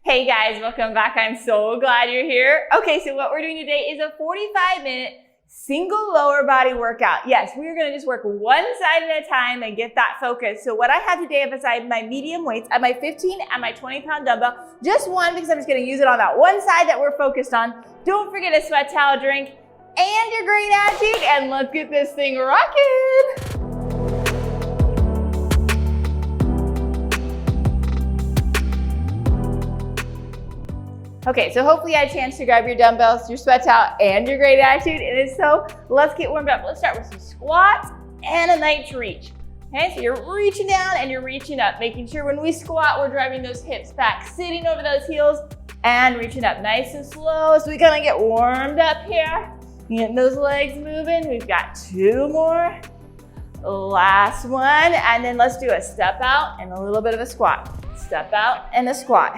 Hey guys, welcome back. I'm so glad you're here. Okay, so what we're doing today is a 45-minute single lower body workout. Yes, we're gonna just work one side at a time and get that focus. So what I have today, I've assigned my medium weights at my 15 and my 20-pound dumbbell. Just one because I'm just gonna use it on that one side that we're focused on. Don't forget a sweat towel, drink, and your great attitude, and let's get this thing rocking. Okay, so hopefully you had a chance to grab your dumbbells, your sweat towel, and your great attitude. And if so, let's get warmed up. Let's start with some squats and a nice reach. Okay, so you're reaching down and you're reaching up, making sure when we squat, we're driving those hips back, sitting over those heels and reaching up nice and slow. So we gotta get warmed up here. Getting those legs moving. We've got two more. Last one, and then let's do a step out and a little bit of a squat. Step out and a squat.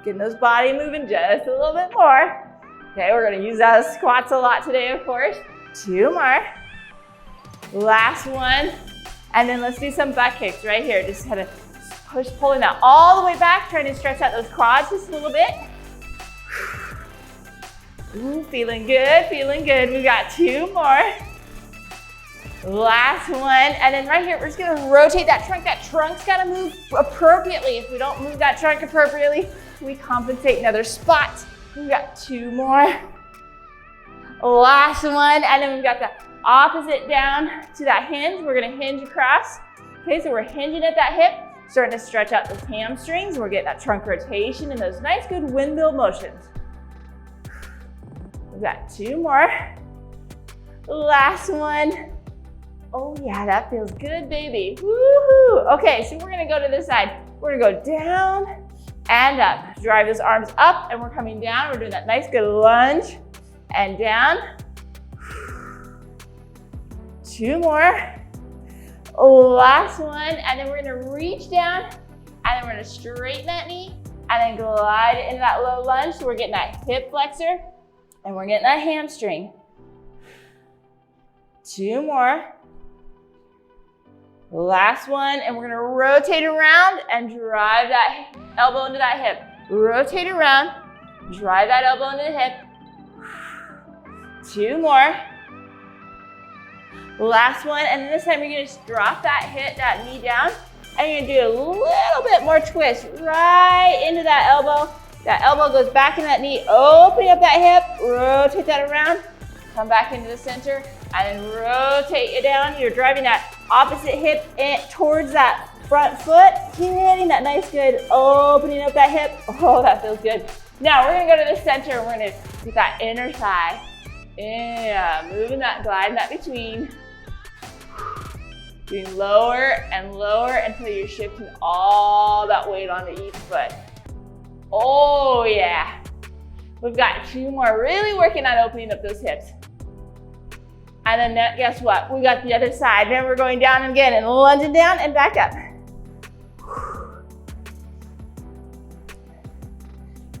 Getting those body moving just a little bit more. Okay, we're gonna use those squats a lot today, of course. Two more. Last one. And then let's do some butt kicks right here. Just kind of pulling that all the way back, trying to stretch out those quads just a little bit. Ooh, feeling good, feeling good. We got two more. Last one, and then right here, we're just gonna rotate that trunk. That trunk's gotta move appropriately. If we don't move that trunk appropriately, we compensate in other spots. We've got two more. Last one, and then we've got the opposite down to that hinge. We're gonna hinge across. Okay, so we're hinging at that hip, starting to stretch out those hamstrings. We're getting that trunk rotation and those nice, good windmill motions. We've got two more. Last one. Oh yeah, that feels good, baby. Woohoo! Okay, so we're gonna go to this side. We're gonna go down and up. Drive those arms up and we're coming down. We're doing that nice good lunge and down. Two more. Last one, and then we're gonna reach down and then we're gonna straighten that knee and then glide into that low lunge. So we're getting that hip flexor and we're getting that hamstring. Two more. Last one, and we're gonna rotate around and drive that elbow into that hip. Rotate around, drive that elbow into the hip. Two more. Last one, and then this time you're gonna just drop that knee down, and you're gonna do a little bit more twist right into that elbow. That elbow goes back into that knee, opening up that hip, rotate that around, come back into the center, and then rotate it down. You're driving that opposite hip towards that front foot, getting that nice good opening up that hip. Oh, that feels good. Now we're gonna go to the center and we're gonna get that inner thigh. Yeah, moving that, gliding that between. Doing lower and lower until you're shifting all that weight onto each foot. Oh yeah. We've got two more, really working on opening up those hips. And then guess what? We got the other side. Then we're going down again and lunging down and back up.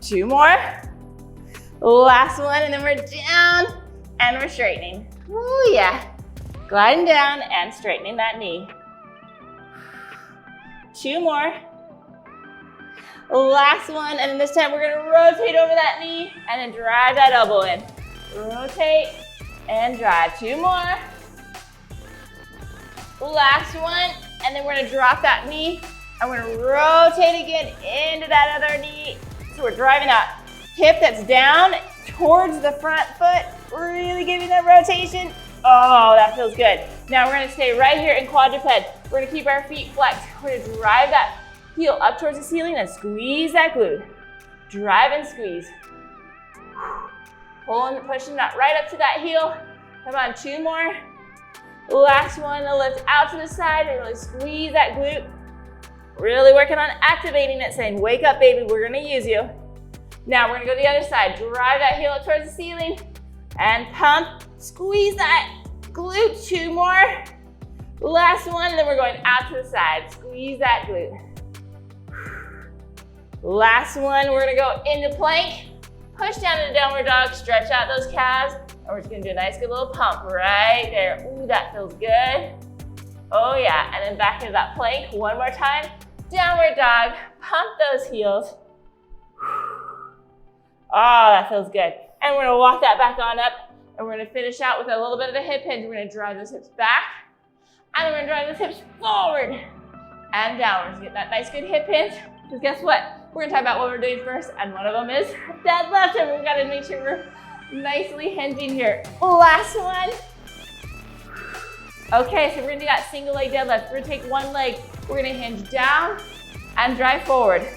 Two more. Last one, and then we're down and we're straightening. Oh yeah. Gliding down and straightening that knee. Two more. Last one, and then this time we're gonna rotate over that knee and then drive that elbow in. Rotate and drive. Two more. Last one, and then we're gonna drop that knee and we're gonna rotate again into that other knee. So we're driving that hip that's down towards the front foot, really giving that rotation. Oh, that feels good. Now we're gonna stay right here in quadruped. We're gonna keep our feet flexed. We're gonna drive that heel up towards the ceiling and squeeze that glute. Drive and squeeze. Pulling, pushing that right up to that heel. Come on, two more. Last one, to lift out to the side and really squeeze that glute. Really working on activating it, saying, wake up, baby, we're gonna use you. Now we're gonna go to the other side. Drive that heel up towards the ceiling and pump, squeeze that glute. Two more. Last one, and then we're going out to the side. Squeeze that glute. Last one, we're gonna go into plank. Push down into downward dog, stretch out those calves, and we're just gonna do a nice good little pump right there. Ooh, that feels good. Oh yeah, and then back into that plank one more time. Downward dog, pump those heels. Oh, that feels good. And we're gonna walk that back on up, and we're gonna finish out with a little bit of a hip hinge. We're gonna drive those hips back, and we're gonna drive those hips forward and down. We're gonna get that nice good hip hinge, because guess what? We're gonna talk about what we're doing first, and one of them is deadlift, and we've gotta make sure we're nicely hinging here. Last one. Okay, so we're gonna do that single leg deadlift. We're gonna take one leg, we're gonna hinge down and drive forward,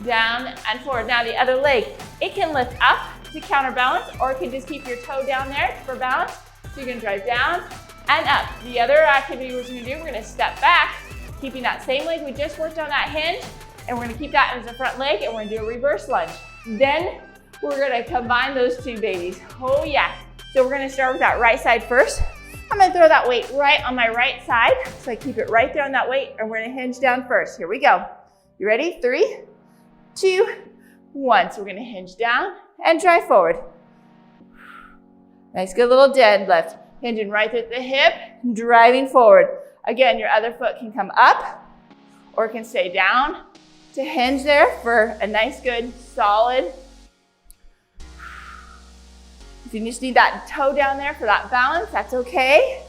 down and forward. Now the other leg, it can lift up to counterbalance, or it can just keep your toe down there for balance. So you're gonna drive down and up. The other activity we're gonna do, we're gonna step back, keeping that same leg we just worked on that hinge, and we're gonna keep that as a front leg, and we're gonna do a reverse lunge. Then we're gonna combine those two babies. Oh yeah. So we're gonna start with that right side first. I'm gonna throw that weight right on my right side, so I keep it right there on that weight, and we're gonna hinge down first. Here we go. You ready? 3, 2, 1. So we're gonna hinge down and drive forward. Nice, good little deadlift. Hinging right at the hip, driving forward. Again, your other foot can come up or it can stay down to hinge there for a nice, good, solid. If you just need that toe down there for that balance, that's okay.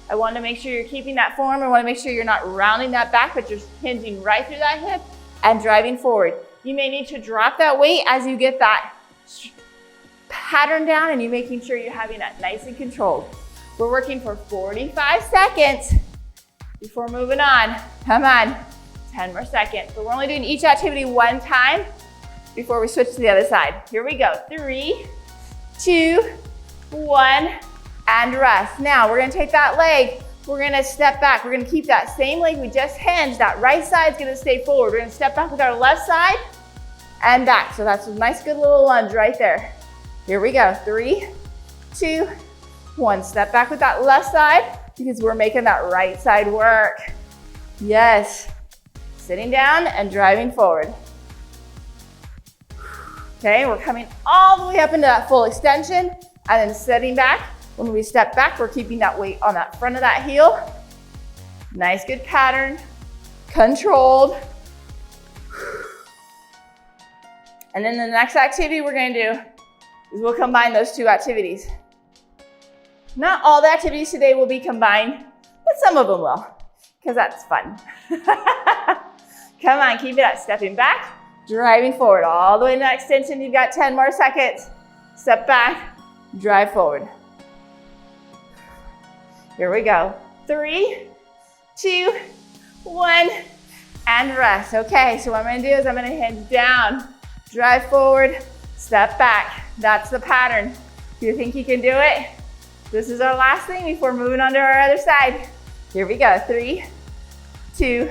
I want to make sure you're keeping that form. I want to make sure you're not rounding that back, but you're hinging right through that hip and driving forward. You may need to drop that weight as you get that pattern down, and you're making sure you're having that nice and controlled. We're working for 45 seconds before moving on. Come on, 10 more seconds. But we're only doing each activity one time before we switch to the other side. Here we go. 3, 2, 1, and rest. Now we're gonna take that leg, we're gonna step back. We're gonna keep that same leg we just hinged. That right side's gonna stay forward. We're gonna step back with our left side and back. So that's a nice good little lunge right there. Here we go. 3, 2, 1. Step back with that left side, because we're making that right side work. Yes. Sitting down and driving forward. Okay, we're coming all the way up into that full extension and then sitting back. When we step back, we're keeping that weight on that front of that heel. Nice, good pattern, controlled. And then the next activity we're gonna do is we'll combine those two activities. Not all the activities today will be combined, but some of them will, because that's fun. Come on, keep it up, stepping back, driving forward all the way to that extension. You've got 10 more seconds. Step back, drive forward. Here we go. 3, 2, 1, and rest. Okay, so what I'm gonna do is I'm gonna hinge down, drive forward, step back. That's the pattern. If you think you can do it, this is our last thing before moving on to our other side. Here we go. 3, 2,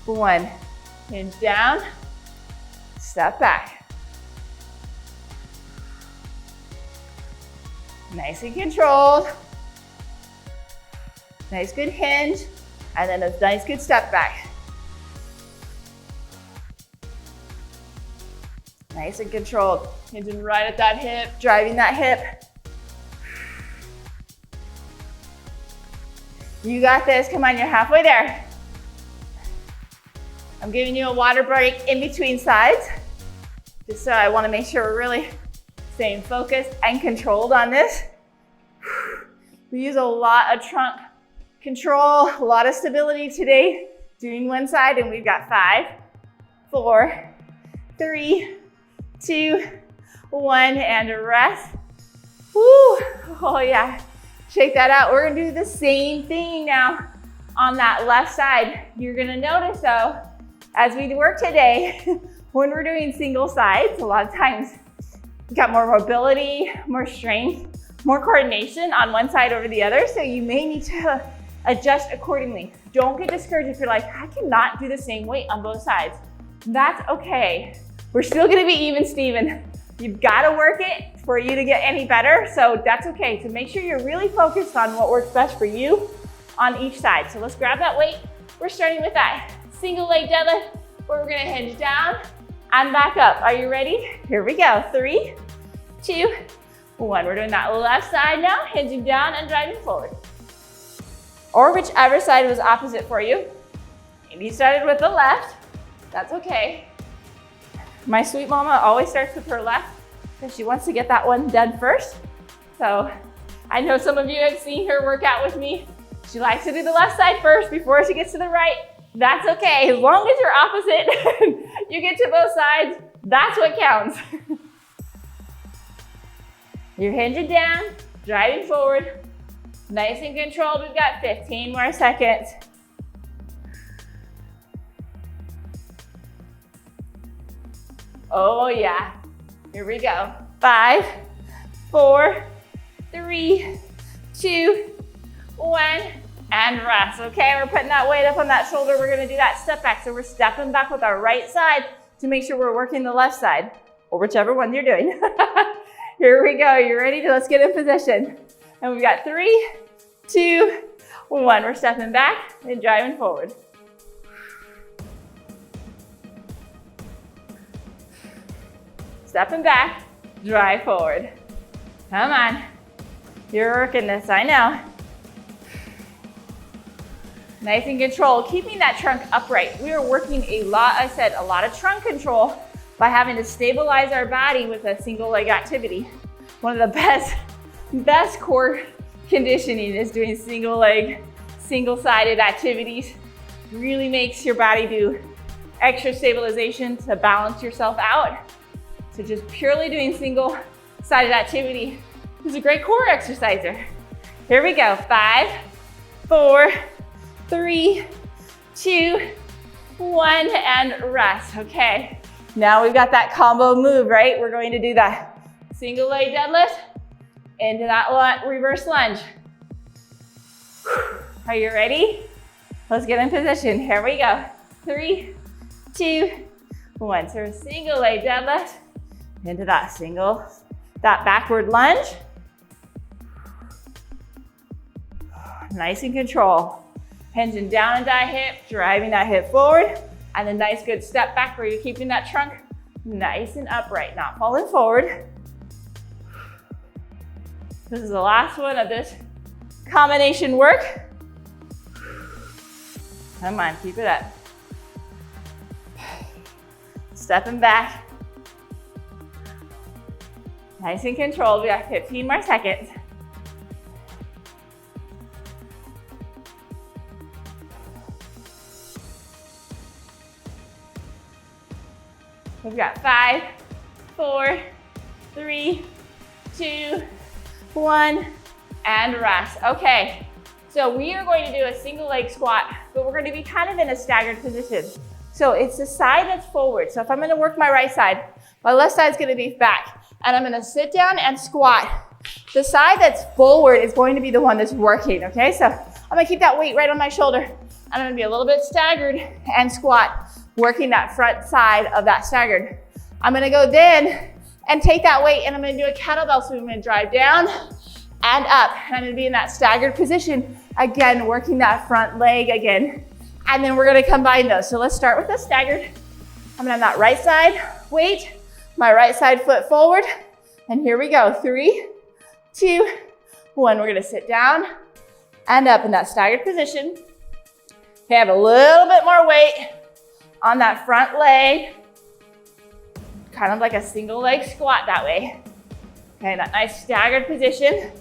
1. Hinge down, step back. Nice and controlled. Nice good hinge, and then a nice good step back. Nice and controlled. Hinging right at that hip, driving that hip. You got this. Come on, you're halfway there. I'm giving you a water break in between sides, just so I want to make sure we're really staying focused and controlled on this. We use a lot of trunk control, a lot of stability today, doing one side, and we've got 5, 4, 3, 2, 1, and rest. Woo! Oh yeah, shake that out. We're gonna do the same thing now on that left side. You're gonna notice though, as we work today, when we're doing single sides, a lot of times you've got more mobility, more strength, more coordination on one side over the other, so you may need to adjust accordingly. Don't get discouraged if you're like, I cannot do the same weight on both sides. That's okay. We're still gonna be even, Steven. You've gotta work it for you to get any better, so that's okay. So make sure you're really focused on what works best for you on each side. So let's grab that weight. We're starting with that single leg deadlift, where we're gonna hinge down and back up. Are you ready? Here we go. 3, 2, 1. We're doing that left side now, hinging down and driving forward. Or whichever side was opposite for you. Maybe you started with the left. That's okay. My sweet mama always starts with her left because she wants to get that one done first. So I know some of you have seen her work out with me. She likes to do the left side first before she gets to the right. That's okay, as long as you're opposite, you get to both sides, that's what counts. You're hinging down, driving forward. Nice and controlled, we've got 15 more seconds. Oh yeah, here we go. 5, 4, 3, 2, 1, and rest. Okay, we're putting that weight up on that shoulder. We're gonna do that step back. So we're stepping back with our right side to make sure we're working the left side, or whichever one you're doing. Here we go, you ready? Let's get in position. And we've got 3, 2, 1. We're stepping back and driving forward. Stepping back, drive forward. Come on. You're working this, I know. Nice and controlled, keeping that trunk upright. We are working a lot of trunk control by having to stabilize our body with a single leg activity. One of the best core conditioning is doing single leg, single-sided activities. Really makes your body do extra stabilization to balance yourself out. So just purely doing single-sided activity is a great core exerciser. Here we go, 5, 4, 3, 2, 1, and rest. Okay, now we've got that combo move, right? We're going to do that single leg deadlift into that reverse lunge. Are you ready? Let's get in position. Here we go. 3, 2, 1. So a single leg deadlift into that backward lunge. Nice and control. Hinging down into that hip, driving that hip forward, and a nice good step back where you're keeping that trunk nice and upright, not falling forward. This is the last one of this combination work. Come on, keep it up. Stepping back. Nice and controlled, we got 15 more seconds. We've got 5, 4, 3, 2, 1, and rest. Okay, so we are going to do a single leg squat, but we're going to be kind of in a staggered position. So it's the side that's forward. So if I'm going to work my right side, my left side is going to be back, and I'm going to sit down and squat. The side that's forward is going to be the one that's working, okay? So I'm going to keep that weight right on my shoulder, and I'm going to be a little bit staggered and squat, working that front side of that staggered. I'm gonna go then and take that weight and I'm gonna do a kettlebell. So I'm gonna drive down and up. And I'm gonna be in that staggered position. Again, working that front leg again. And then we're gonna combine those. So let's start with the staggered. I'm gonna have that right side weight, my right side foot forward. And here we go, 3, 2, 1. We're gonna sit down and up in that staggered position. Okay, have a little bit more weight on that front leg, kind of like a single leg squat that way. Okay, that nice staggered position.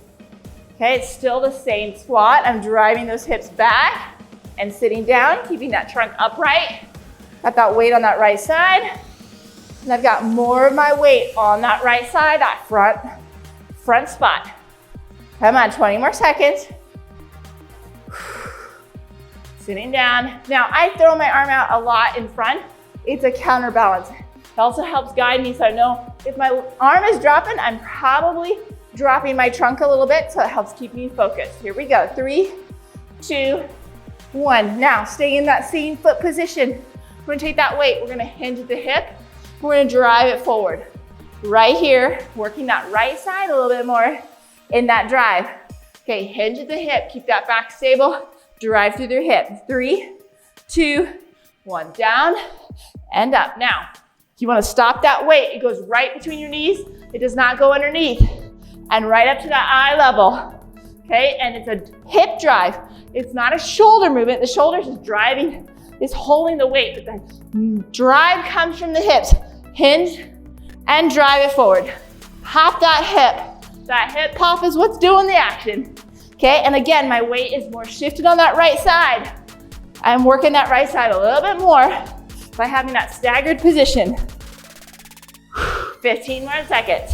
Okay, it's still the same squat. I'm driving those hips back and sitting down, keeping that trunk upright. Got that weight on that right side. And I've got more of my weight on that right side, that front spot. Come on, 20 more seconds. Sitting down. Now I throw my arm out a lot in front. It's a counterbalance. It also helps guide me so I know if my arm is dropping, I'm probably dropping my trunk a little bit, so it helps keep me focused. Here we go, 3, 2, 1. Now stay in that same foot position. We're gonna take that weight, we're gonna hinge at the hip, we're gonna drive it forward. Right here, working that right side a little bit more in that drive. Okay, hinge at the hip, keep that back stable. Drive through their hip. 3, 2, 1. Down and up. Now, if you want to stop that weight, it goes right between your knees. It does not go underneath. And right up to that eye level. Okay, and it's a hip drive. It's not a shoulder movement. The shoulder's just driving, is holding the weight. But the drive comes from the hips. hinge, and drive it forward. Pop that hip. That hip pop is what's doing the action. Okay, and again, my weight is more shifted on that right side. I'm working that right side a little bit more by having that staggered position. 15 more seconds.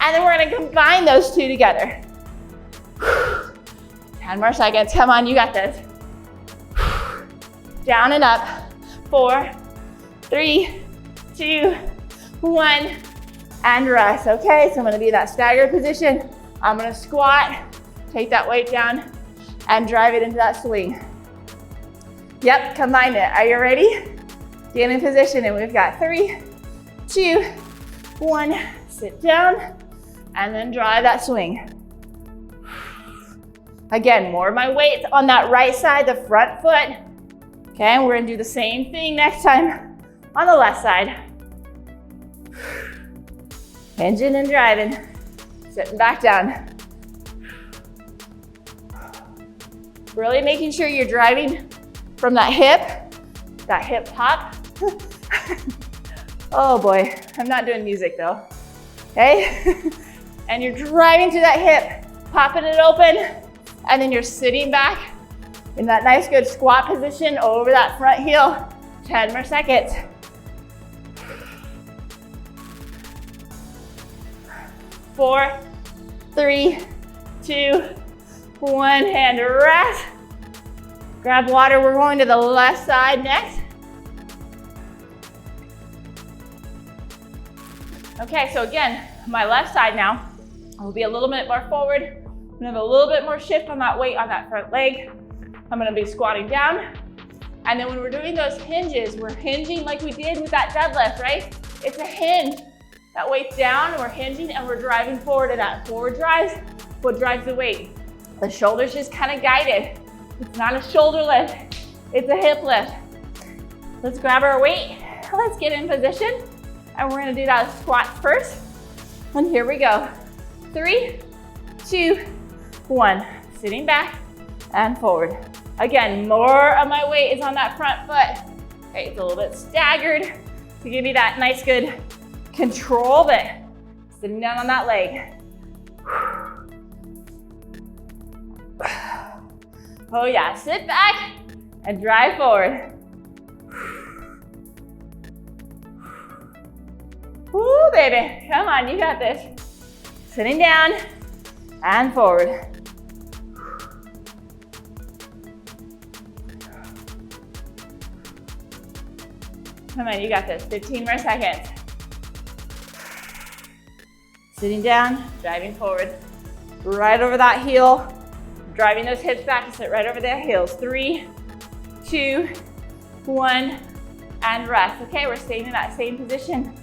And then we're gonna combine those two together. 10 more seconds, come on, you got this. Down and up, 4, 3, 2, 1, and rest. Okay, so I'm gonna be in that staggered position. I'm gonna squat, take that weight down, and drive it into that swing. Yep, combine it. Are you ready? Get in position, and we've got 3, 2, 1, sit down, and then drive that swing. Again, more of my weight on that right side, the front foot. Okay, and we're gonna do the same thing next time on the left side. Hinging and driving, sitting back down. Really making sure you're driving from that hip pop. Oh boy, I'm not doing music though, okay? And you're driving to that hip, popping it open, and then you're sitting back in that nice good squat position over that front heel. 10 more seconds. 4, 3, 2, 1, and rest. Grab water, we're going to the left side next. Okay, so again, my left side now will be a little bit more forward. I'm gonna have a little bit more shift on that weight on that front leg. I'm gonna be squatting down. And then when we're doing those hinges, we're hinging like we did with that deadlift, right? It's a hinge. That weight's down, and we're hinging, and we're driving forward, and that forward drives what drives the weight. The shoulder's just kind of guided. It's not a shoulder lift, it's a hip lift. Let's grab our weight, let's get in position, and we're gonna do that squat first. And here we go. 3, 2, 1. Sitting back and forward. Again, more of my weight is on that front foot. Okay, it's a little bit staggered to give you that nice good control, but sitting down on that leg. Oh yeah, sit back and drive forward. Woo, baby, come on, you got this. Sitting down and forward. Come on, you got this. 15 more seconds. Sitting down, driving forward. Right over that heel. Driving those hips back to sit right over their heels. 3, 2, 1, and rest. Okay, we're staying in that same position.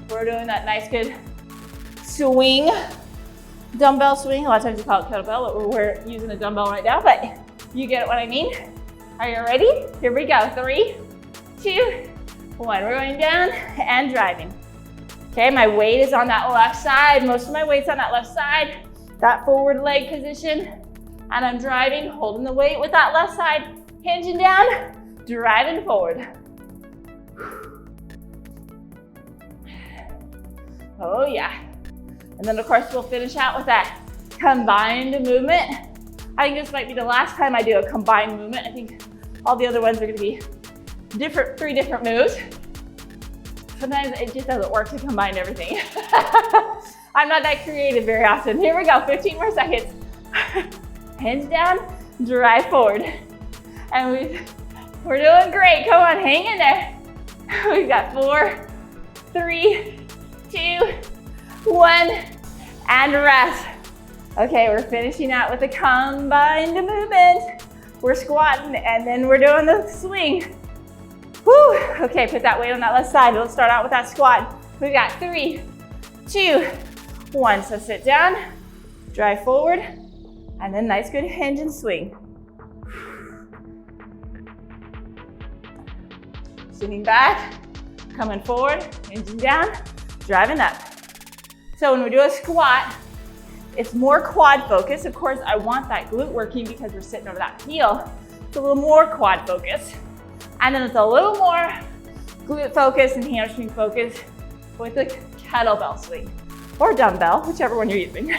We're doing that nice good swing, dumbbell swing. A lot of times you call it kettlebell, but we're using a dumbbell right now, but you get what I mean. Are you ready? Here we go. 3, 2, 1. We're going down and driving. Okay, my weight is on that left side. Most of my weight's on that left side, that forward leg position. And I'm driving, holding the weight with that left side, hinging down, driving forward. Oh yeah. And then of course we'll finish out with that combined movement. I think this might be the last time I do a combined movement. I think all the other ones are gonna be different, 3 different moves. Sometimes it just doesn't work to combine everything. I'm not that creative very often. Here we go, 15 more seconds. Hinge down, drive forward. And we're doing great. Come on, hang in there. We've got 4, 3, 2, 1, and rest. Okay, we're finishing out with a combined movement. We're squatting, and then we're doing the swing. Whew. Okay, put that weight on that left side. Let's start out with that squat. We've got 3, 2, 1. So sit down, drive forward, and then nice good hinge and swing. Sitting back, coming forward, hinging down, driving up. So when we do a squat, it's more quad focus. Of course, I want that glute working because we're sitting over that heel. It's a little more quad focus. And then it's a little more glute focus and hamstring focus with the kettlebell swing or dumbbell, whichever one you're using.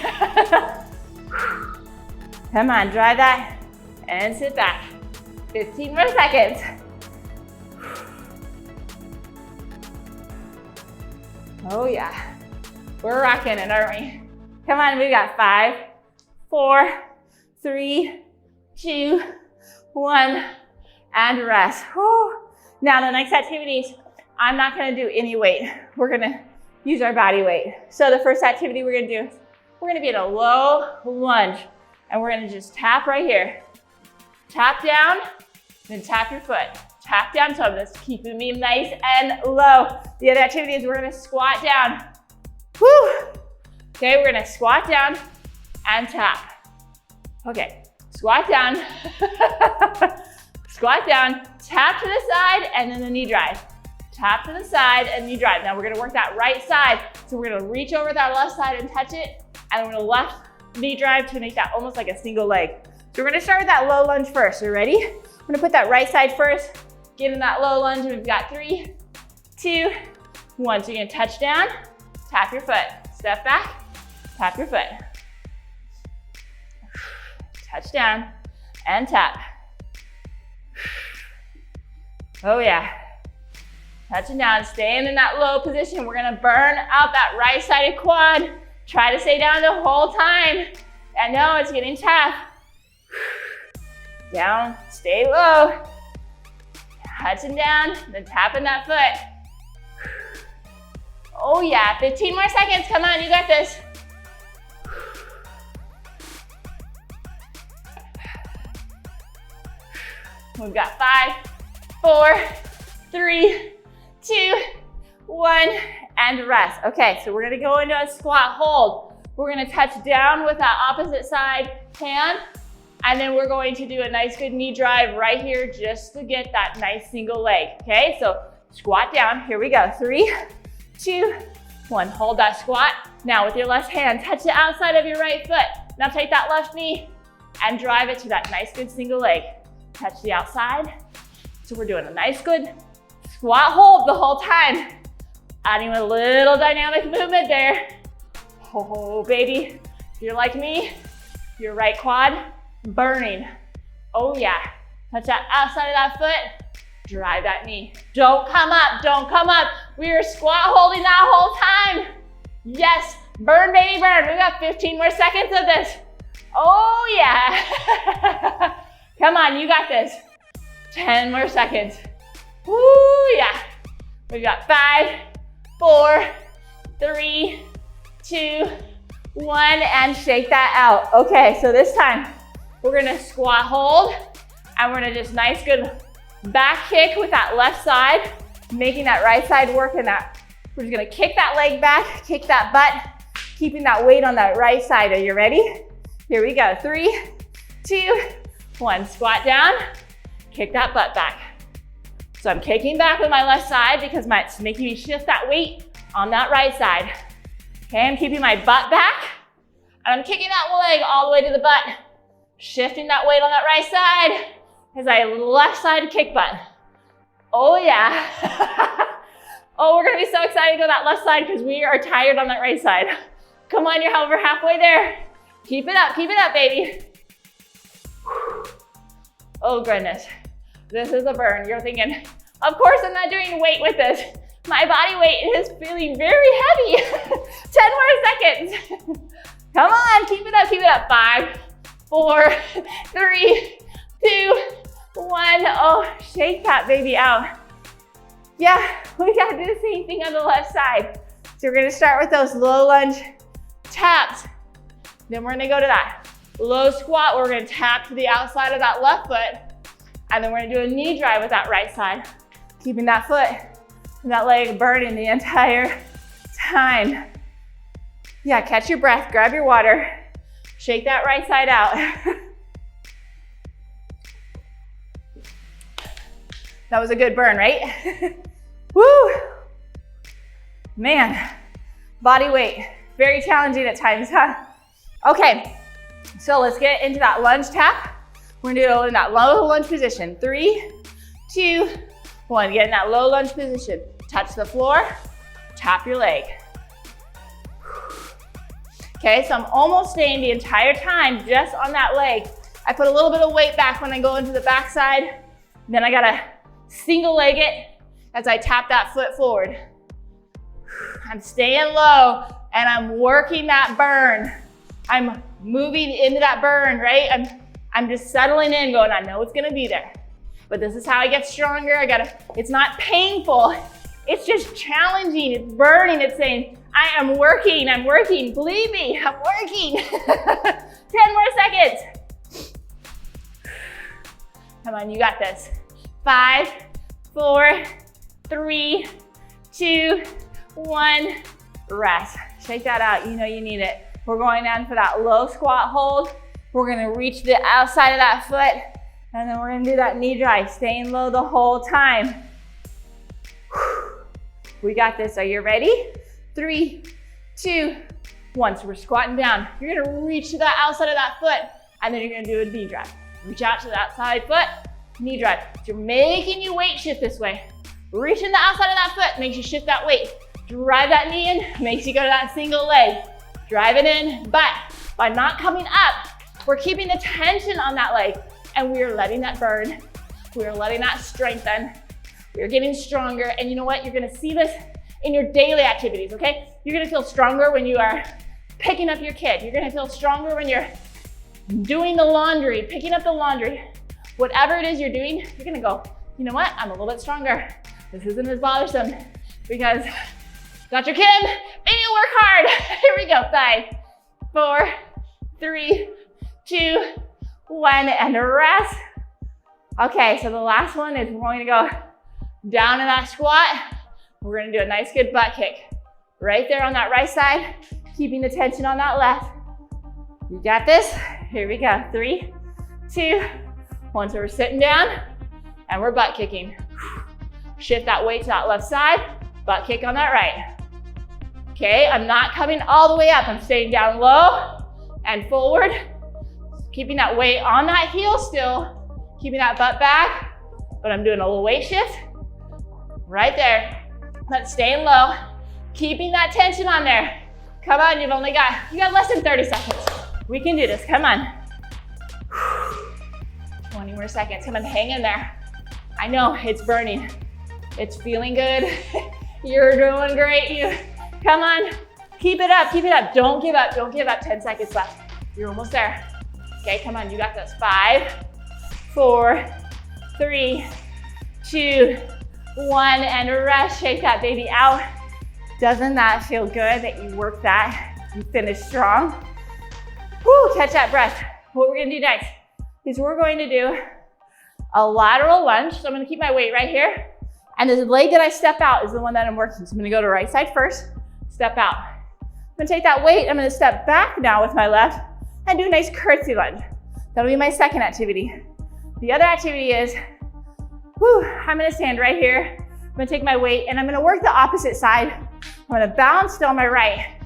Come on, drive that and sit back. 15 more seconds. Oh yeah, we're rocking it, aren't we? Come on, we got 5, 4, 3, 2, 1, and rest. Whew. Now the next activities, I'm not gonna do any weight. We're gonna use our body weight. So the first activity we're gonna do, we're gonna be in a low lunge, and we're gonna just tap right here. Tap down, then tap your foot. Tap down, so this keeping me nice and low. The other activity is we're gonna squat down. Whew. Okay, we're gonna squat down and tap. Okay, squat down, squat down, tap to the side, and then the knee drive. Tap to the side and knee drive. Now we're gonna work that right side. So we're gonna reach over with our left side and touch it, and we're gonna left knee drive to make that almost like a single leg. So we're gonna start with that low lunge first. You ready? We're gonna put that right side first, get in that low lunge, and we've got 3, 2, 1. So you're gonna touch down, tap your foot, step back, tap your foot. Touch down and tap. Oh yeah. Touching down, staying in that low position. We're gonna burn out that right-sided quad. Try to stay down the whole time. I know it's getting tough. Down, stay low. Touching down, then tapping that foot. Oh yeah, 15 more seconds. Come on, you got this. We've got 5, 4, 3, 2, 1, and rest. Okay, so we're gonna go into a squat hold. We're gonna touch down with that opposite side hand, and then we're going to do a nice good knee drive right here just to get that nice single leg, okay? So squat down, here we go. 3, 2, 1, hold that squat. Now with your left hand, touch the outside of your right foot. Now take that left knee and drive it to that nice good single leg. Touch the outside. So we're doing a nice good squat hold the whole time. Adding a little dynamic movement there. Oh baby, if you're like me, your right quad burning. Oh yeah, touch that outside of that foot, drive that knee. Don't come up, don't come up. We are squat holding that whole time. Yes, burn baby burn. We got 15 more seconds of this. Oh yeah. Come on, you got this. 10 more seconds. Woo, yeah. We've got 5, 4, 3, 2, 1, and shake that out. Okay, so this time we're gonna squat hold, and we're gonna just nice good back kick with that left side, making that right side work in that. We're just gonna kick that leg back, kick that butt, keeping that weight on that right side. Are you ready? Here we go. 3, 2, 1. Squat down, kick that butt back. So I'm kicking back with my left side because it's making me shift that weight on that right side. Okay, I'm keeping my butt back, and I'm kicking that leg all the way to the butt, shifting that weight on that right side as I left side kick butt. Oh yeah. Oh, we're gonna be so excited to go that left side because we are tired on that right side. Come on, you're over halfway there. Keep it up, baby. Oh goodness, this is a burn. You're thinking, of course I'm not doing weight with this. My body weight is feeling very heavy. 10 more seconds. Come on, keep it up. 5, 4, 3, 2, 1. Oh, shake that baby out. Yeah, we gotta do the same thing on the left side. So we're gonna start with those low lunge taps. Then we're gonna go to that low squat where we're gonna tap to the outside of that left foot. And then we're gonna do a knee drive with that right side. Keeping that foot and that leg burning the entire time. Yeah, catch your breath, grab your water, shake that right side out. That was a good burn, right? Woo! Man, body weight, very challenging at times, huh? Okay, so let's get into that lunge tap. We're gonna do it in that low lunge position. 3, 2, 1, get in that low lunge position. Touch the floor, tap your leg. Okay, so I'm almost staying the entire time just on that leg. I put a little bit of weight back when I go into the backside. Then I gotta single leg it as I tap that foot forward. I'm staying low and I'm working that burn. I'm moving into that burn, right? I'm just settling in, going, I know it's gonna be there, but this is how I get stronger. It's not painful. It's just challenging, it's burning, it's saying, I am working, believe me, I'm working. 10 more seconds. Come on, you got this. 5, 4, 3, 2, 1, rest. Shake that out, you know you need it. We're going down for that low squat hold. We're gonna reach the outside of that foot, and then we're gonna do that knee drive, staying low the whole time. We got this, are you ready? 3, 2, 1, so we're squatting down. You're gonna reach to the outside of that foot, and then you're gonna do a knee drive. Reach out to the outside foot, knee drive. So you're making you weight shift this way. Reaching the outside of that foot makes you shift that weight. Drive that knee in, makes you go to that single leg. Drive it in, but by not coming up, we're keeping the tension on that leg, and we are letting that burn. We are letting that strengthen. We are getting stronger, and you know what? You're gonna see this in your daily activities, okay? You're gonna feel stronger when you are picking up your kid. You're gonna feel stronger when you're doing the laundry, picking up the laundry. Whatever it is you're doing, you're gonna go, you know what? I'm a little bit stronger. This isn't as bothersome because Dr. Kim made me work hard. Here we go, 5, 4, 3, 2, 1, and rest. Okay, so the last one is we're going to go down in that squat. We're gonna do a nice good butt kick. Right there on that right side, keeping the tension on that left. You got this? Here we go, 3, 2, 1. So we're sitting down and we're butt kicking. Shift that weight to that left side, butt kick on that right. Okay, I'm not coming all the way up. I'm staying down low and forward. Keeping that weight on that heel still, keeping that butt back, but I'm doing a little weight shift. Right there. Let's stay low, keeping that tension on there. Come on, you got less than 30 seconds. We can do this, come on. 20 more seconds, come on, hang in there. I know, it's burning. It's feeling good. You're doing great. Come on, keep it up, Don't give up, 10 seconds left. You're almost there. Okay, come on, you got this. 5, 4, 3, 2, 1, and rest. Shake that baby out. Doesn't that feel good that you worked that? You finished strong. Woo, catch that breath. What we're gonna do next is we're going to do a lateral lunge. So I'm gonna keep my weight right here. And the leg that I step out is the one that I'm working. So I'm gonna go to right side first, step out. I'm gonna take that weight, I'm gonna step back now with my left and do a nice curtsey lunge. That'll be my second activity. The other activity is, I'm gonna stand right here. I'm gonna take my weight and I'm gonna work the opposite side. I'm gonna balance still on my right.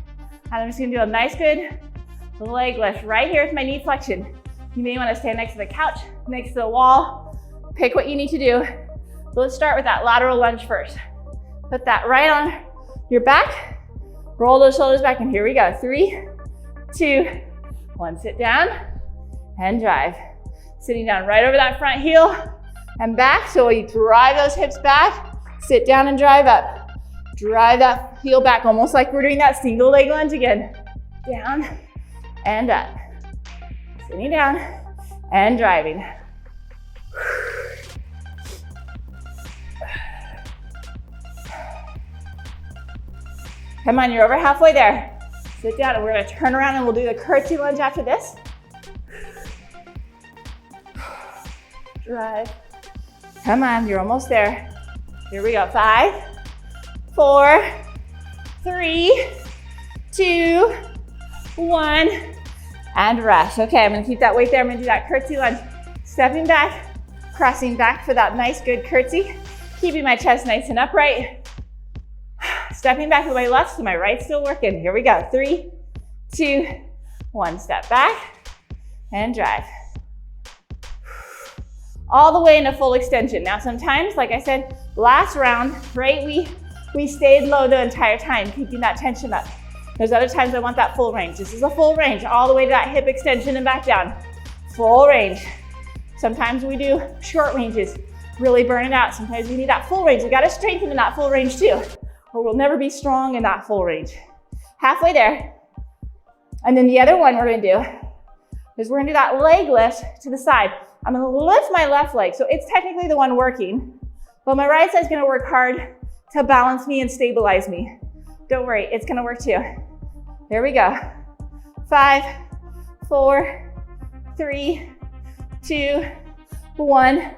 And I'm just gonna do a nice good leg lift right here with my knee flexion. You may wanna stand next to the couch, next to the wall. Pick what you need to do. So let's start with that lateral lunge first. Put that right on your back. Roll those shoulders back and here we go. 3, 2, 1. Sit down and drive. Sitting down right over that front heel and back. So you drive those hips back, sit down and drive up. Drive that heel back, almost like we're doing that single leg lunge again. Down and up. Sitting down and driving. Come on, you're over halfway there. Sit down and we're gonna turn around and we'll do the curtsey lunge after this. Drive. Come on, you're almost there. Here we go, 5, 4, 3, 2, 1, and rest. Okay, I'm gonna keep that weight there. I'm gonna do that curtsey lunge. Stepping back, crossing back for that nice good curtsey. Keeping my chest nice and upright. Stepping back with my left, so my right's still working. Here we go, 3, 2, 1. Step back and drive. All the way into full extension. Now sometimes, like I said, last round, right, we We stayed low the entire time, keeping that tension up. There's other times I want that full range. This is a full range, all the way to that hip extension and back down. Full range. Sometimes we do short ranges, really burn it out. Sometimes we need that full range. We gotta strengthen in that full range too, or we'll never be strong in that full range. Halfway there. And then the other one we're gonna do is we're gonna do that leg lift to the side. I'm gonna lift my left leg, so it's technically the one working, but my right side's gonna work hard to balance me and stabilize me. Don't worry, it's gonna work too. Here we go. 5, 4, 3, 2, 1,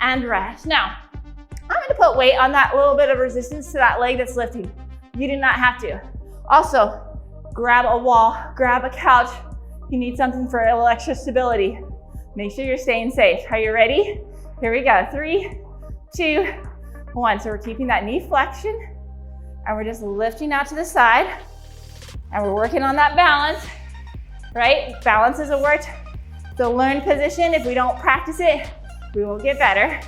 and rest. Now, I'm gonna put weight on that little bit of resistance to that leg that's lifting. You do not have to. Also, grab a wall, grab a couch. You need something for a little extra stability. Make sure you're staying safe. Are you ready? Here we go. 3, 2, 1. So we're keeping that knee flexion and we're just lifting out to the side and we're working on that balance, right? Balance is a word. It's a learned position. If we don't practice it, we will get better.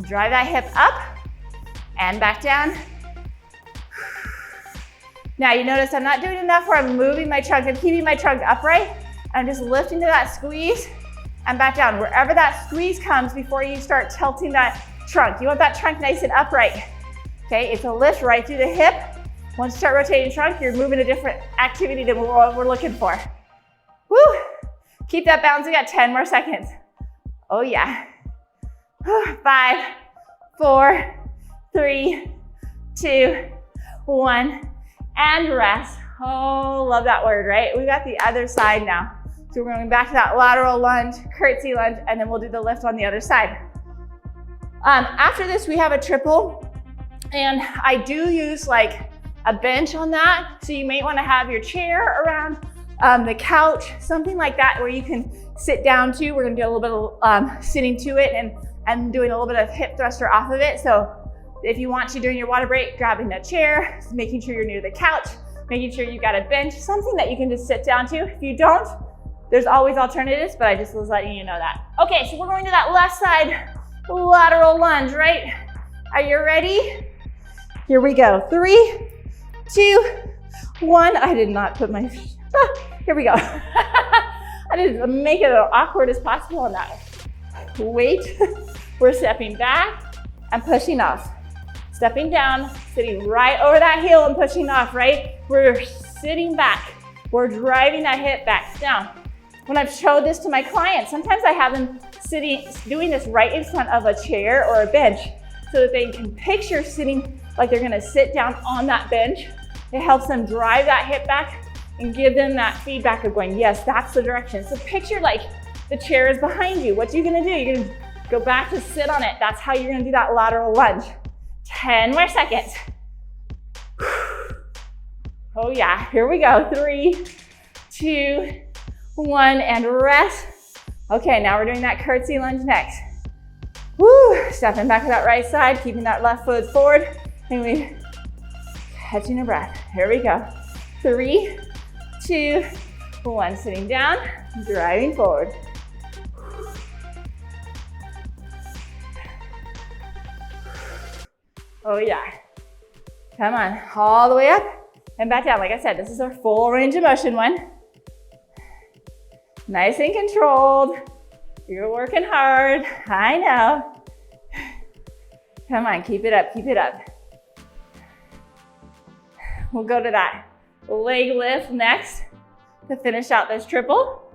Drive that hip up and back down. Now you notice I'm not doing enough where I'm moving my trunk. I'm keeping my trunk upright. I'm just lifting to that squeeze and back down. Wherever that squeeze comes before you start tilting that trunk. You want that trunk nice and upright. Okay, it's a lift right through the hip. Once you start rotating trunk, you're moving a different activity than what we're looking for. Woo! Keep that balance. We got 10 more seconds. Oh yeah. 5, 4, 3, 2, 1, and rest. Oh, love that word, right? We got the other side now. So we're going back to that lateral lunge, curtsey lunge, and then we'll do the lift on the other side. After this, we have a triple, and I do use like a bench on that. So you may want to have your chair around the couch, something like that, where you can sit down to. We're going to do a little bit of sitting to it and doing a little bit of hip thruster off of it. So if you want to during your water break, grabbing a chair, making sure you're near the couch, making sure you've got a bench, something that you can just sit down to. If you don't, there's always alternatives, but I just was letting you know that. Okay, so we're going to that left side lateral lunge, right? Are you ready? Here we go. 3, 2, 1. I did not put my feet. Here we go. I didn't make it as awkward as possible on that. Wait. We're stepping back and pushing off. Stepping down, sitting right over that heel and pushing off, right? We're sitting back. We're driving that hip back down. When I've showed this to my clients, sometimes I have them doing this right in front of a chair or a bench so that they can picture sitting like they're gonna sit down on that bench. It helps them drive that hip back and give them that feedback of going, yes, that's the direction. So picture like the chair is behind you. What are you gonna do? You're gonna go back to sit on it. That's how you're gonna do that lateral lunge. 10 more seconds. Oh yeah, here we go. 3, 2, 1, and rest. Okay, now we're doing that curtsey lunge next. Woo, stepping back to that right side, keeping that left foot forward, and we catching a breath. Here we go. 3, 2, 1, sitting down, driving forward. Oh yeah. Come on, all the way up and back down. Like I said, this is our full range of motion one. Nice and controlled. You're working hard, I know. Come on, keep it up, keep it up. We'll go to that leg lift next to finish out this triple.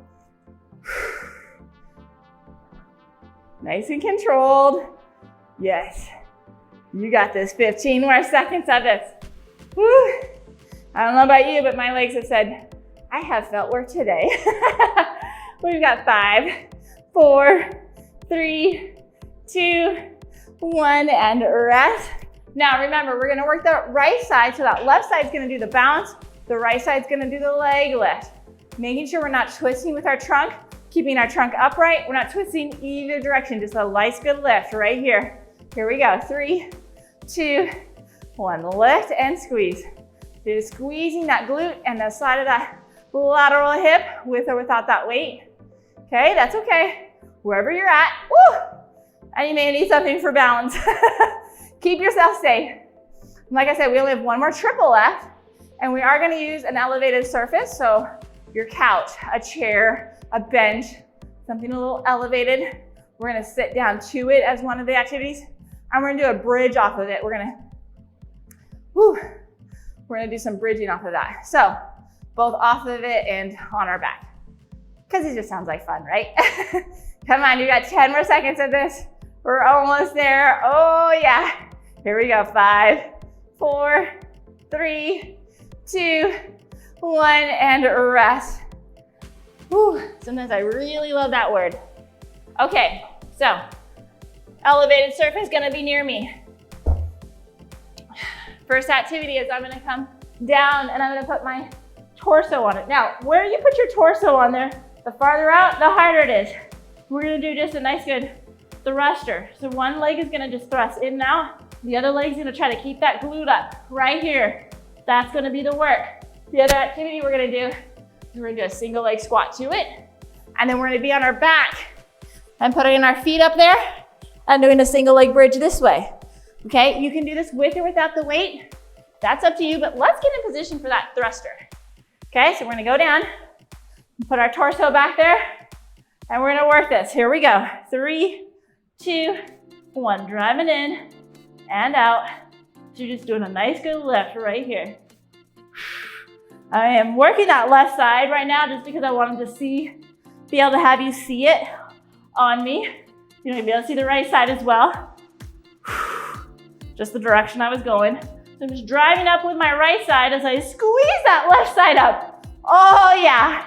Nice and controlled. Yes, you got this. 15 more seconds of this. Woo. I don't know about you, but my legs have said, I have felt work today. We've got 5, 4, 3, 2, 1, and rest. Now remember, we're gonna work the right side, so that left side's gonna do the bounce, the right side's gonna do the leg lift. Making sure we're not twisting with our trunk, keeping our trunk upright. We're not twisting either direction, just a nice good lift right here. Here we go, 3, 2, 1, lift and squeeze. You're squeezing that glute and the side of that lateral hip with or without that weight. Okay, that's okay. Wherever you're at, woo! And you may need something for balance. Keep yourself safe. Like I said, we only have one more triple left, and we are gonna use an elevated surface. So your couch, a chair, a bench, something a little elevated. We're gonna sit down to it as one of the activities, and we're gonna do a bridge off of it. We're gonna do some bridging off of that. So both off of it and on our back, because it just sounds like fun, right? Come on, you got 10 more seconds of this. We're almost there. Oh yeah. Here we go. 5, 4, 3, 2, 1, and rest. Whew. Sometimes I really love that word. Okay, so elevated surface gonna be near me. First activity is I'm gonna come down and I'm gonna put my torso on it. Now, where you put your torso on there, the farther out, the harder it is. We're gonna do just a nice good thruster. So one leg is gonna just thrust in and out. The other leg's gonna try to keep that glued up right here. That's gonna be the work. The other activity we're gonna do is we're gonna do a single leg squat to it. And then we're gonna be on our back and putting our feet up there and doing a single leg bridge this way. Okay, you can do this with or without the weight. That's up to you, but let's get in position for that thruster. Okay, so we're gonna go down, put our torso back there, and we're gonna work this. Here we go. 3, 2, 1. Driving in and out. So you're just doing a nice good lift right here. I am working that left side right now just because I wanted to be able to have you see it on me. You're gonna be able to see the right side as well. Just the direction I was going. So I'm just driving up with my right side as I squeeze that left side up. Oh yeah.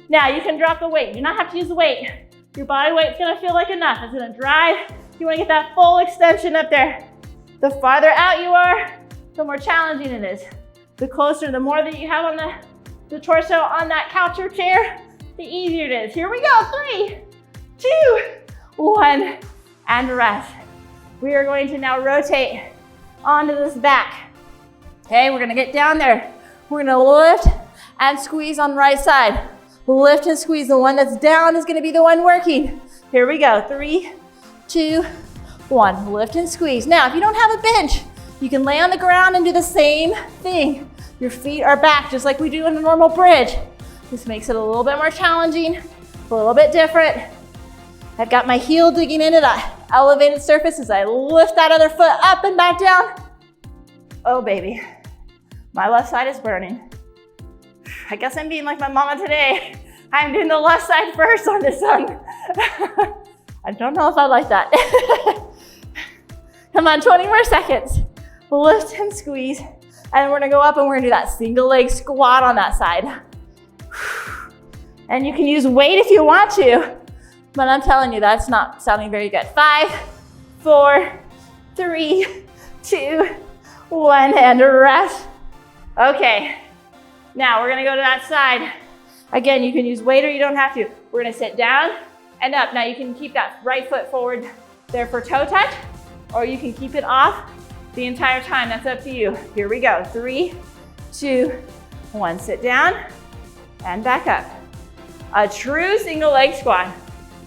Now you can drop the weight. You do not have to use the weight. Your body weight's gonna feel like enough. It's gonna drive. You wanna get that full extension up there. The farther out you are, the more challenging it is. The closer, the more that you have on the torso on that couch or chair, the easier it is. Here we go. 3, 2, 1, and rest. We are going to now rotate onto this back. Okay, we're gonna get down there. We're gonna lift and squeeze on right side. Lift and squeeze. The one that's down is gonna be the one working. Here we go. 3, 2, 1. Lift and squeeze. Now, if you don't have a bench, you can lay on the ground and do the same thing. Your feet are back just like we do in a normal bridge. This makes it a little bit more challenging, a little bit different. I've got my heel digging into that elevated surface as I lift that other foot up and back down. Oh baby, my left side is burning. I guess I'm being like my mama today. I'm doing the left side first on this one. I don't know if I like that. Come on, 20 more seconds. Lift and squeeze. And we're gonna go up and we're gonna do that single leg squat on that side. And you can use weight if you want to, but I'm telling you, that's not sounding very good. 5, 4, 3, 2, 1, and rest. Okay, now we're gonna go to that side. Again, you can use weight or you don't have to. We're gonna sit down and up. Now you can keep that right foot forward there for toe touch, or you can keep it off the entire time. That's up to you. Here we go. 3, 2, 1. Sit down and back up. A true single leg squat.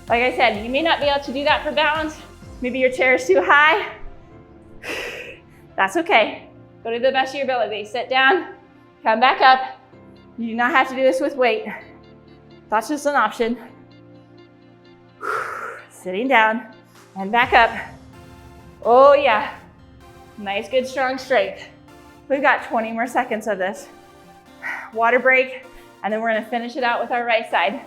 Like I said, you may not be able to do that for balance. Maybe your chair is too high. That's okay. Go to the best of your ability. Sit down, come back up. You do not have to do this with weight. That's just an option. Sitting down and back up. Oh yeah. Nice, good, strong strength. We've got 20 more seconds of this. Water break, and then we're gonna finish it out with our right side.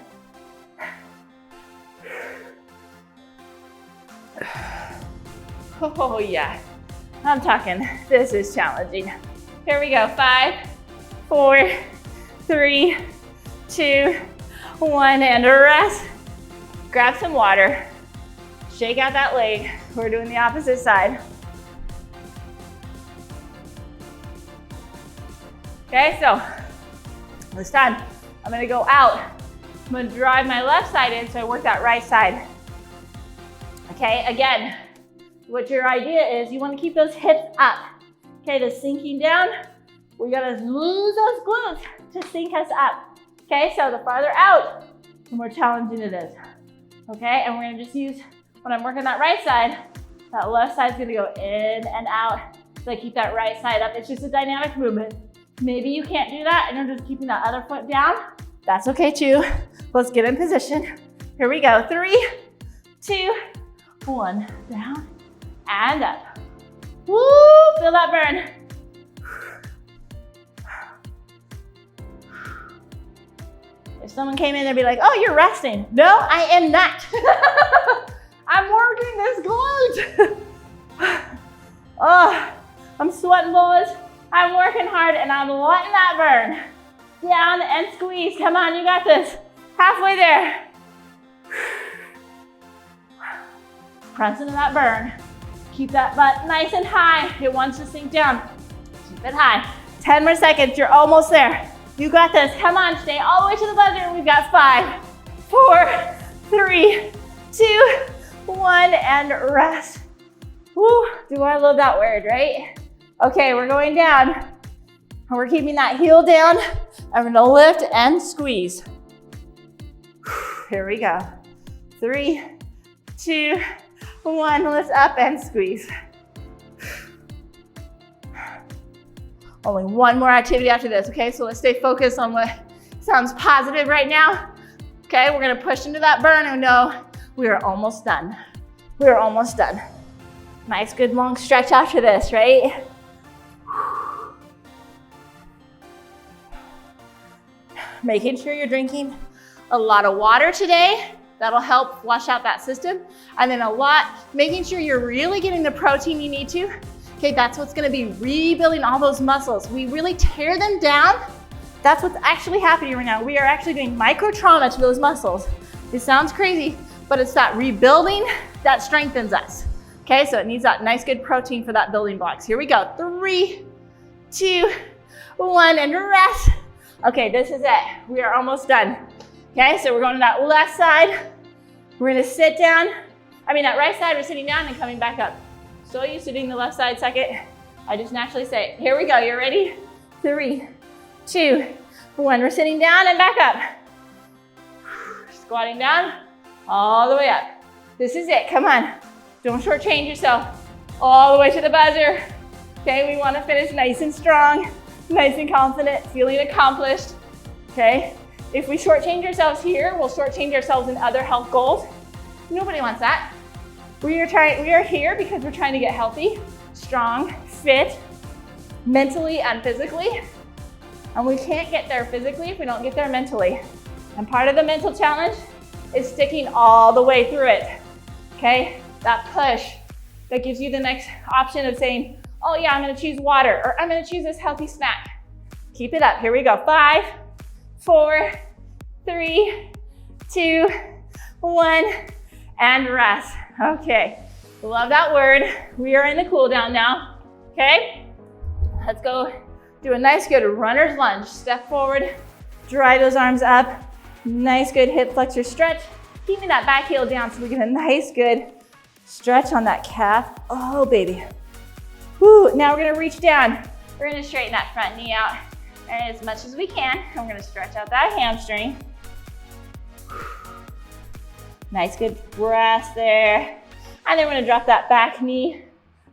Oh yeah, I'm talking, this is challenging. Here we go, 5, 4, 3, 2, 1, and a rest. Grab some water, shake out that leg. We're doing the opposite side. Okay, so this time I'm gonna go out. I'm gonna drive my left side in so I work that right side. Okay, again, what your idea is, you wanna keep those hips up. Okay, the sinking down, we gotta lose those glutes to sink us up. Okay, so the farther out, the more challenging it is. Okay, and we're gonna just use, when I'm working that right side, that left side's gonna go in and out So keep that right side up. It's just a dynamic movement. Maybe you can't do that and you're just keeping that other foot down. That's okay too. Let's get in position. Here we go. 3, 2, 1. Down and up. Woo, feel that burn. If someone came in, they'd be like, oh, you're resting. No, I am not. I'm working this glute. Oh, I'm sweating bullets. I'm working hard and I'm letting that burn. Down and squeeze. Come on, you got this. Halfway there. Press into that burn. Keep that butt nice and high. It wants to sink down. Keep it high. 10 more seconds. You're almost there. You got this. Come on, stay all the way to the buzzer. We've got 5, 4, 3, 2, 1, and rest. Woo, do I love that word, right? Okay, we're going down. And we're keeping that heel down. I'm gonna lift and squeeze. Here we go. 3, 2, 1, lift up and squeeze. Only one more activity after this, okay? So let's stay focused on what sounds positive right now. Okay, we're gonna push into that burn and know we are almost done. We are almost done. Nice, good long stretch after this, right? Making sure you're drinking a lot of water today. That'll help flush out that system. And then making sure you're really getting the protein you need to. Okay, that's what's gonna be rebuilding all those muscles. We really tear them down. That's what's actually happening right now. We are actually doing micro trauma to those muscles. It sounds crazy, but it's that rebuilding that strengthens us. Okay, so it needs that nice good protein for that building blocks. Here we go. 3, 2, 1, and rest. Okay, this is it. We are almost done. Okay, so we're going to that left side. We're gonna sit down. That right side, we're sitting down and coming back up. So used to doing the left side second. I just naturally say it. Here we go, you ready? 3, 2, 1. We're sitting down and back up. Squatting down, all the way up. This is it, come on. Don't shortchange yourself. All the way to the buzzer. Okay, we wanna finish nice and strong, nice and confident, feeling accomplished. Okay, if we shortchange ourselves here, we'll shortchange ourselves in other health goals. Nobody wants that. We are here because we're trying to get healthy, strong, fit, mentally and physically. And we can't get there physically if we don't get there mentally. And part of the mental challenge is sticking all the way through it. Okay? That push that gives you the next option of saying, oh yeah, I'm gonna choose water, or I'm gonna choose this healthy snack. Keep it up. Here we go. 5, 4, 3, 2, 1, and rest. Okay, love that word. We are in the cool down now, okay? Let's go do a nice good runner's lunge. Step forward, drive those arms up. Nice good hip flexor stretch. Keeping that back heel down so we get a nice good stretch on that calf. Oh, baby. Whew, now we're gonna reach down. We're gonna straighten that front knee out and as much as we can. I'm gonna stretch out that hamstring. Nice, good breath there. And then we're gonna drop that back knee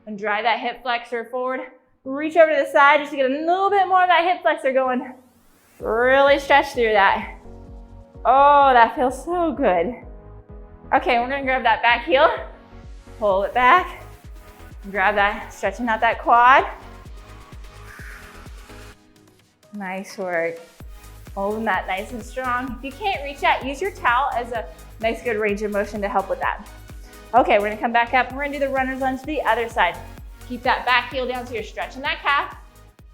and drive that hip flexor forward. Reach over to the side just to get a little bit more of that hip flexor going. Really stretch through that. Oh, that feels so good. Okay, we're gonna grab that back heel, pull it back, grab that, stretching out that quad. Nice work. Holding that nice and strong. If you can't reach that, use your towel as a nice good range of motion to help with that. Okay, we're gonna come back up. We're gonna do the runner's lunge to the other side. Keep that back heel down so you're stretching that calf,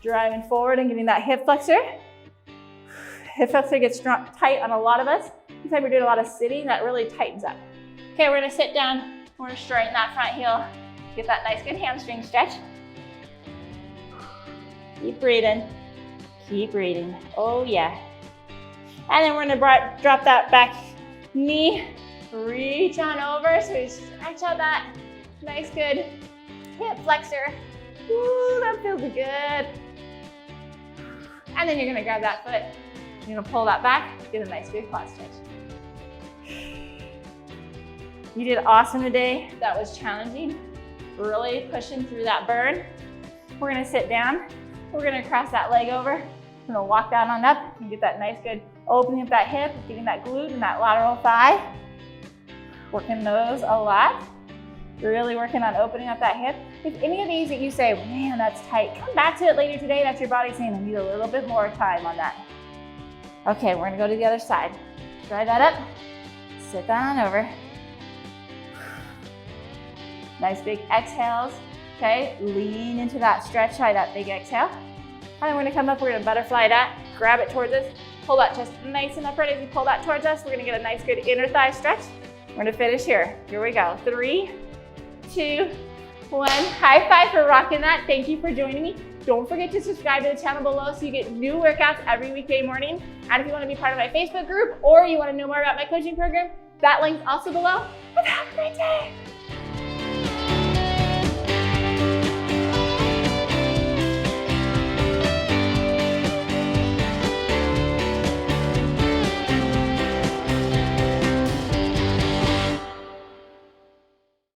driving forward and getting that hip flexor. Hip flexor gets strong, tight on a lot of us. Looks like we're doing a lot of sitting, that really tightens up. Okay, we're gonna sit down. We're gonna straighten that front heel. Get that nice good hamstring stretch. Keep breathing. Keep breathing. Oh yeah. And then we're gonna drop that back knee. Reach on over so we stretch out that nice good hip flexor. Ooh, that feels good. And then you're gonna grab that foot. You're gonna pull that back, get a nice big quad stretch. You did awesome today. That was challenging. Really pushing through that burn. We're gonna sit down. We're gonna cross that leg over. We're gonna walk down on up and get that nice good opening of that hip, getting that glute and that lateral thigh. Working those a lot. Really working on opening up that hip. If any of these that you say, man, that's tight, come back to it later today. That's your body saying, I need a little bit more time on that. Okay, we're gonna go to the other side. Try that up. Sit down on over. Nice big exhales. Okay, lean into that stretch, try that big exhale. And then we're gonna come up, we're gonna butterfly that, grab it towards us, pull that chest nice and upright as you pull that towards us. We're gonna get a nice good inner thigh stretch. We're gonna finish here. Here we go. 3, 2, 1. High five for rocking that. Thank you for joining me. Don't forget to subscribe to the channel below so you get new workouts every weekday morning. And if you wanna be part of my Facebook group or you wanna know more about my coaching program, that link's also below. Have a great day.